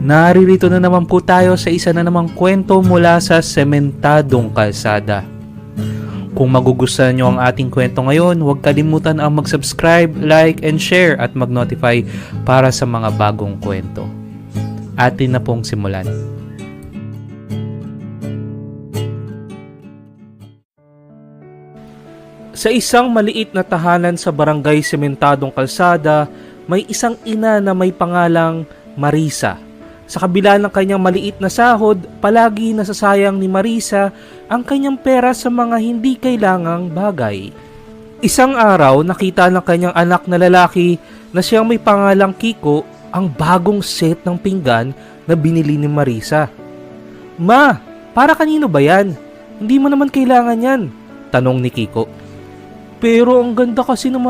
Naririto na naman po tayo sa isa na namang kwento mula sa Sementadong Kalsada. Kung magugustuhan nyo ang ating kwento ngayon, huwag kalimutan ang mag-subscribe, like, and share at mag-notify para sa mga bagong kwento. Atin na pong simulan. Sa isang maliit na tahanan sa barangay Sementadong Kalsada, may isang ina na may pangalang Marisa. Sa kabila ng kanyang maliit na sahod, palagi nasasayang ni Marisa ang kanyang pera sa mga hindi kailangang bagay. Isang araw, nakita ng kanyang anak na lalaki na siyang may pangalang Kiko ang bagong set ng pinggan na binili ni Marisa. "Ma, para kanino ba yan? Hindi mo naman kailangan yan," tanong ni Kiko. "Pero ang ganda kasi ng